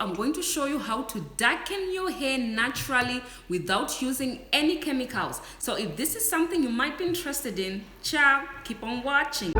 I'm going to show you how to darken your hair naturally without using any chemicals. So if this is something you might be interested in, ciao, keep on watching.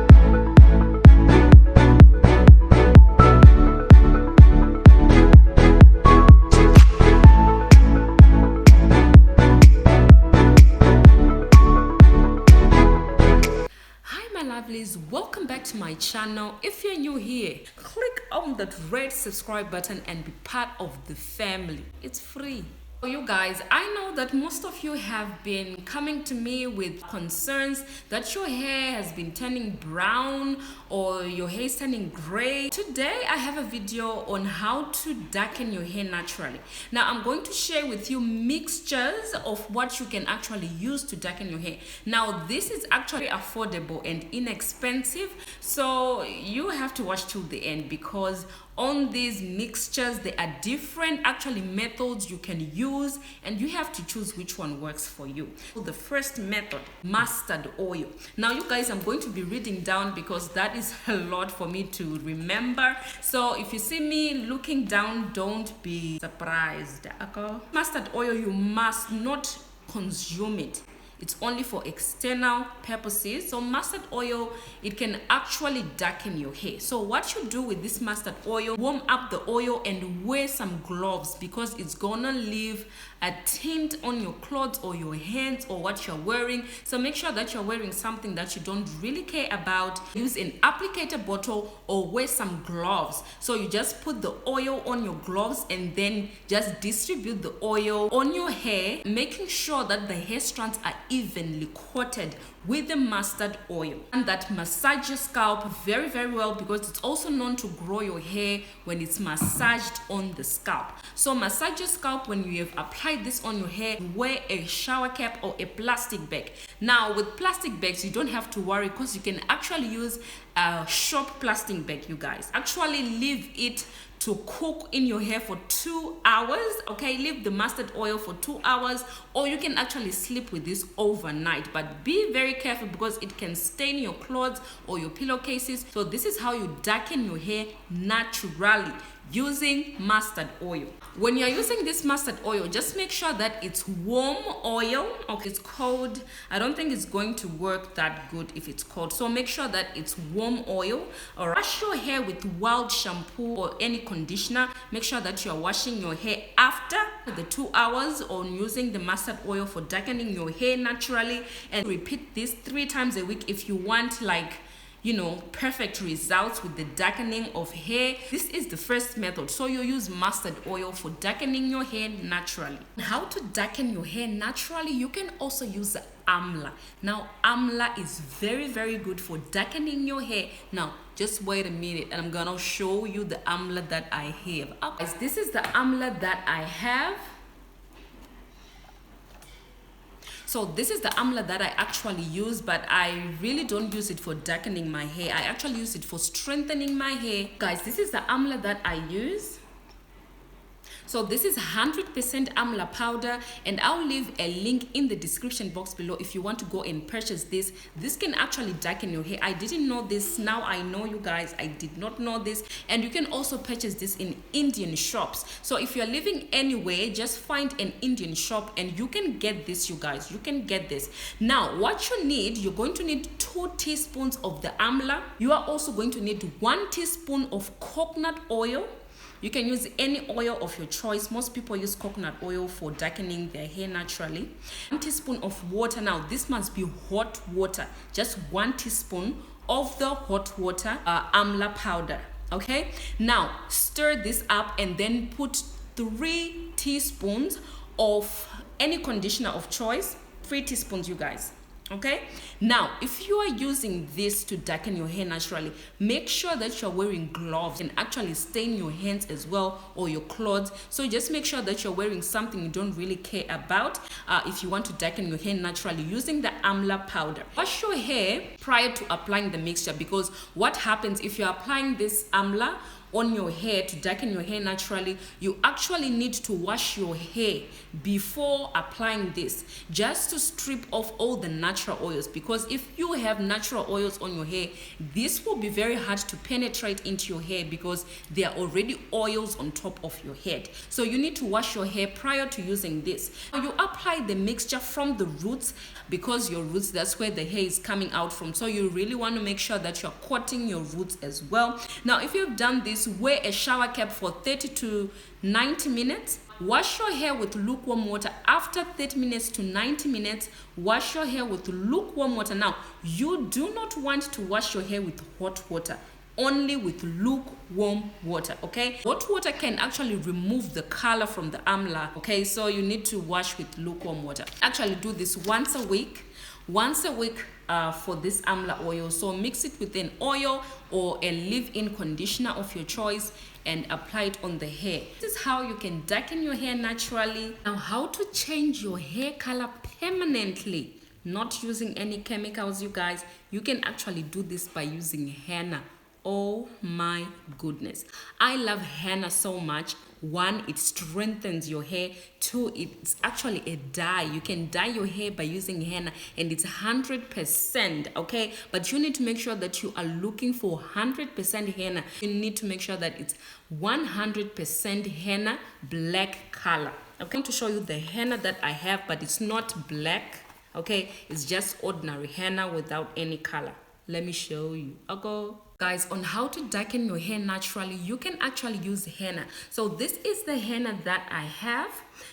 Lovelies, welcome back to my channel. If you're new here, click on that red subscribe button and be part of the family. It's free. So you guys, I know that most of you have been coming to me with concerns that your hair has been turning brown or your hair is turning gray. Today I have a video on how to darken your hair naturally. Now I'm going to share with you mixtures of what you can actually use to darken your hair. Now this is actually affordable and inexpensive, so you have to watch till the end, because on these mixtures there are different actually methods you can use and you have to choose which one works for you. So the first method, mustard oil. Now you guys, I'm going to be reading down because that is a lot for me to remember. So if you see me looking down, don't be surprised. Okay? Mustard oil, you must not consume it. It's only for external purposes. So mustard oil, it can actually darken your hair. So what you do with this mustard oil, warm up the oil and wear some gloves, because it's gonna leave a tint on your clothes or your hands or what you're wearing. So make sure that you're wearing something that you don't really care about. Use an applicator bottle or wear some gloves. So you just put the oil on your gloves and then just distribute the oil on your hair, making sure that the hair strands are evenly coated with the mustard oil, and that massage your scalp very well, because it's also known to grow your hair when it's massaged on the scalp. So massage your scalp. When you have applied this on your hair, wear a shower cap or a plastic bag. Now with plastic bags you don't have to worry, because you can actually use a shop plastic bag. You guys actually leave it to cook in your hair for 2 hours. Okay, leave the mustard oil for 2 hours, or you can actually sleep with this overnight, but be very careful because it can stain your clothes or your pillowcases. So this is how you darken your hair naturally, using mustard oil. When you're using this mustard oil, just make sure that it's warm oil. Okay, it's cold, I don't think it's going to work that good if it's cold. So make sure that it's warm oil. Or wash your hair with wild shampoo or any conditioner. Make sure that you're washing your hair after the 2 hours on using the mustard oil for darkening your hair naturally, and repeat this 3 times a week if you want, like, you know, perfect results with the darkening of hair. This is the first method. So you use mustard oil for darkening your hair naturally. How to darken your hair naturally? You can also use Amla. Now Amla is very good for darkening your hair. Now just wait a minute and I'm gonna show you the Amla that I have. Okay, this is the Amla that I have. So this is the Amla that I actually use, but I really don't use it for darkening my hair. I actually use it for strengthening my hair. Guys, this is the Amla that I use. So this is 100% Amla powder, and I'll leave a link in the description box below if you want to go and purchase this. This can actually darken your hair. I didn't know this. Now I know, you guys. I did not know this. And you can also purchase this in Indian shops. So if you're living anywhere, just find an Indian shop and you can get this, you guys. You can get this. Now what you need, you're going to need 2 teaspoons of the Amla. You are also going to need 1 teaspoon of coconut oil. You can use any oil of your choice. Most people use coconut oil for darkening their hair naturally. 1 teaspoon of water. Now this must be hot water. Just 1 teaspoon of the hot water Amla powder. Okay, now stir this up and then put 3 teaspoons of any conditioner of choice. 3 teaspoons, you guys. Okay, now if you are using this to darken your hair naturally, make sure that you're wearing gloves and actually stain your hands as well, or your clothes. So just make sure that you're wearing something you don't really care about if you want to darken your hair naturally using the Amla powder. Wash your hair prior to applying the mixture, because what happens if you're applying this Amla on your hair to darken your hair naturally, you actually need to wash your hair before applying this, just to strip off all the natural oils, because if you have natural oils on your hair, this will be very hard to penetrate into your hair because there are already oils on top of your head. So you need to wash your hair prior to using this. You apply the mixture from the roots, because your roots, that's where the hair is coming out from, so you really want to make sure that you're coating your roots as well. Now if you've done this, wear a shower cap for 30 to 90 minutes. Wash your hair with lukewarm water. After 30 minutes to 90 minutes, wash your hair with lukewarm water. Now you do not want to wash your hair with hot water, only with lukewarm water. Okay, hot water can actually remove the color from the amla. Okay, so you need to wash with lukewarm water. Actually do this once a week for this amla oil. So mix it with an oil or a leave-in conditioner of your choice and apply it on the hair. This is how you can darken your hair naturally. Now how to change your hair color permanently, not using any chemicals, you guys. You can actually do this by using henna. Oh my goodness, I love henna so much. One, it strengthens your hair. Two, it's actually a dye. You can dye your hair by using henna, and it's 100%. Okay, but you need to make sure that you are looking for 100% henna. You need to make sure that it's 100% henna black color. I'm going to show you the henna that I have, but it's not black. Okay, it's just ordinary henna without any color. Let me show you. Okay, guys, on how to darken your hair naturally, you can actually use henna. So this is the henna that I have.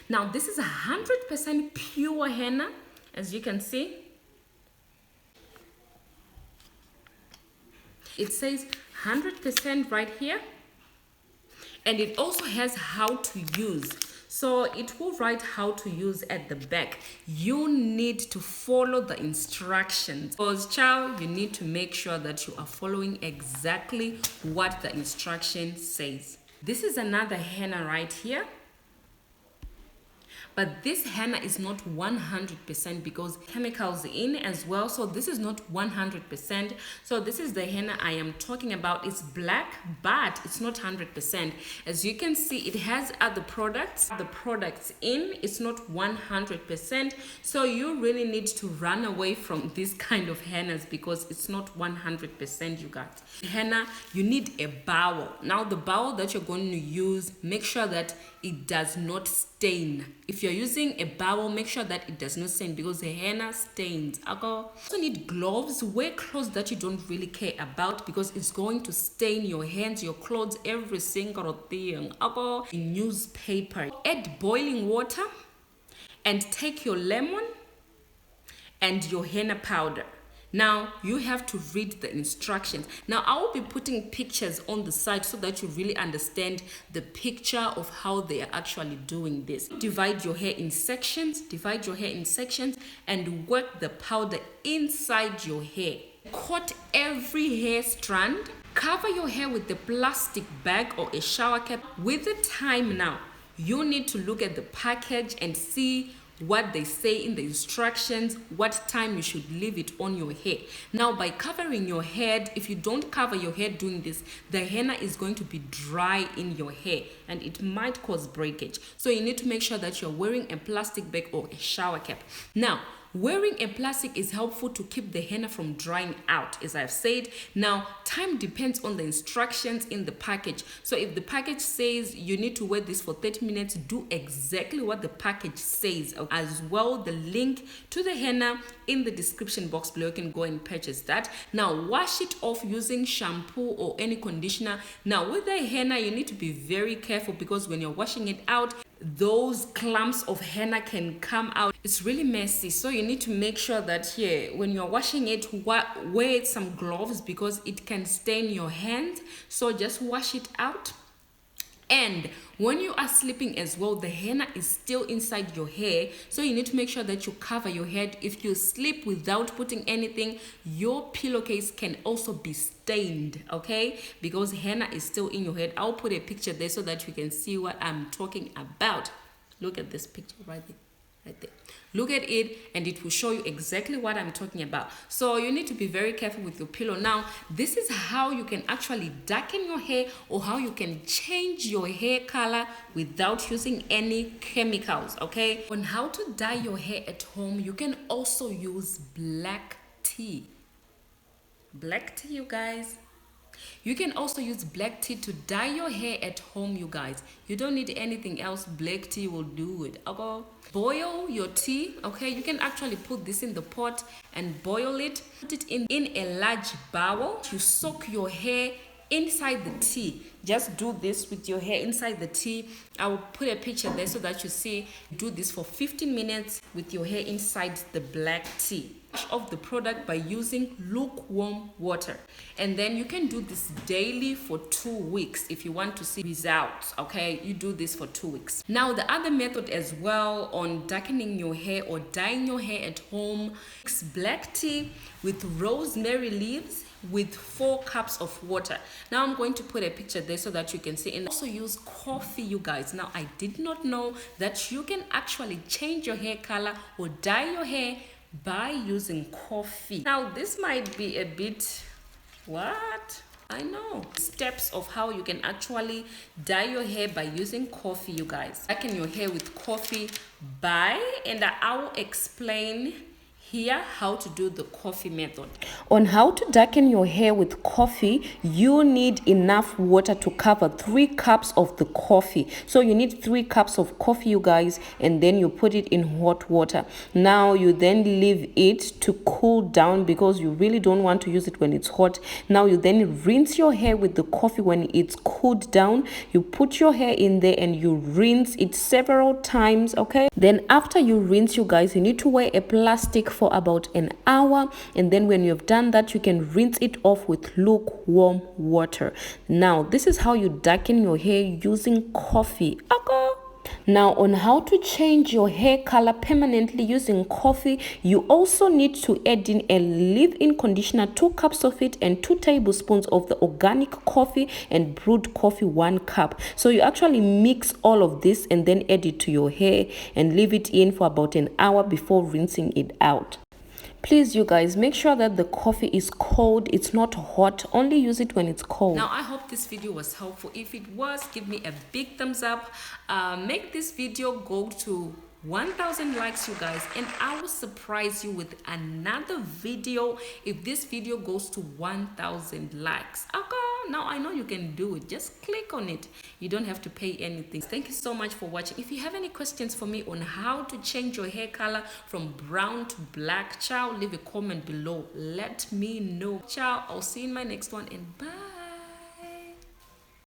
Now this is 100% pure henna, as you can see. It says 100% right here, and it also has how to use. So it will write how to use at the back. You need to follow the instructions, because child, you need to make sure that you are following exactly what the instruction says. This is another henna right here, but this henna is not 100% because chemicals in as well. So this is not 100%. So this is the henna I am talking about. It's black, but it's not 100%. As you can see, it has other products. The products in, it's not 100%. So you really need to run away from this kind of hennas because it's not 100%, you guys. Henna, you need a bowl. Now the bowl that you're going to use, make sure that it does not stain. If you're using a bowl, make sure that it does not stain because the henna stains. You also need gloves. Wear clothes that you don't really care about because it's going to stain your hands, your clothes, every single thing. In newspaper, add boiling water and take your lemon and your henna powder. Now you have to read the instructions. Now I will be putting pictures on the side so that you really understand the picture of how they are actually doing this. Divide your hair in sections, and work the powder inside your hair. Coat every hair strand. Cover your hair with a plastic bag or a shower cap. With the time now, you need to look at the package and see what they say in the instructions, what time you should leave it on your hair. Now by covering your head, if you don't cover your head doing this, the henna is going to be dry in your hair and it might cause breakage. So you need to make sure that you're wearing a plastic bag or a shower cap. Now wearing a plastic is helpful to keep the henna from drying out, as I've said. Now, time depends on the instructions in the package. So if the package says you need to wear this for 30 minutes, do exactly what the package says. As well, the link to the henna in the description box below. You can go and purchase that. Now, wash it off using shampoo or any conditioner. Now, with the henna, you need to be very careful because when you're washing it out, those clumps of henna can come out. It's really messy, so you need to make sure that when you're washing it, wear some gloves because it can stain your hands. So just wash it out. And when you are sleeping as well, the henna is still inside your hair, so you need to make sure that you cover your head. If you sleep without putting anything, your pillowcase can also be stained, okay, because henna is still in your head. I'll put a picture there so that you can see what I'm talking about. Look at this picture right there. right there. Look at it and it will show you exactly what I'm talking about. So you need to be very careful with your pillow. Now, this is how you can actually darken your hair, or how you can change your hair color without using any chemicals, okay? On how to dye your hair at home, you can also use black tea. Black tea, you guys. You can also use black tea to dye your hair at home, you guys. You don't need anything else. Black tea will do it. Okay? Boil your tea, okay? You can actually put this in the pot and boil it. Put it in a large bowl. You soak your hair inside the tea. Just do this with your hair inside the tea. I will put a picture there so that you see. Do this for 15 minutes with your hair inside the black tea. Wash off the product by using lukewarm water, and then you can do this daily for 2 weeks if you want to see results. Okay, you do this for 2 weeks. Now, the other method as well on darkening your hair or dyeing your hair at home, mix black tea with rosemary leaves with 4 cups of water. Now I'm going to put a picture there so that you can see. And also use coffee, you guys. Now, I did not know that you can actually change your hair color or dye your hair by using coffee. Now, this might be a bit what? I know. Steps of how you can actually dye your hair by using coffee, you guys. Darken your hair with coffee and I will explain here how to do the coffee method. On how to darken your hair with coffee, you need enough water to cover 3 cups of the coffee. So you need 3 cups of coffee, you guys, and then you put it in hot water. Now you then leave it to cool down because you really don't want to use it when it's hot. Now you then rinse your hair with the coffee when it's cooled down. You put your hair in there and you rinse it several times, okay? Then after you rinse, you guys, you need to wear a plastic for about an hour, and then when you've done that, you can rinse it off with lukewarm water. Now, this is how you darken your hair using coffee. Okay. Now, on how to change your hair color permanently using coffee, you also need to add in a leave-in conditioner, 2 cups of it, and 2 tablespoons of the organic coffee and brewed coffee, 1 cup. So you actually mix all of this and then add it to your hair and leave it in for about an hour before rinsing it out. Please, you guys, make sure that the coffee is cold. It's not hot. Only use it when it's cold. Now, I hope this video was helpful. If it was, give me a big thumbs up. Make this video go to 1,000 likes, you guys, and I will surprise you with another video if this video goes to 1,000 likes. Okay, now I know you can do it. Just click on it. You don't have to pay anything. Thank you so much for watching. If you have any questions for me on how to change your hair color from brown to black, ciao, leave a comment below. Let me know. Ciao, I'll see you in my next one, and bye.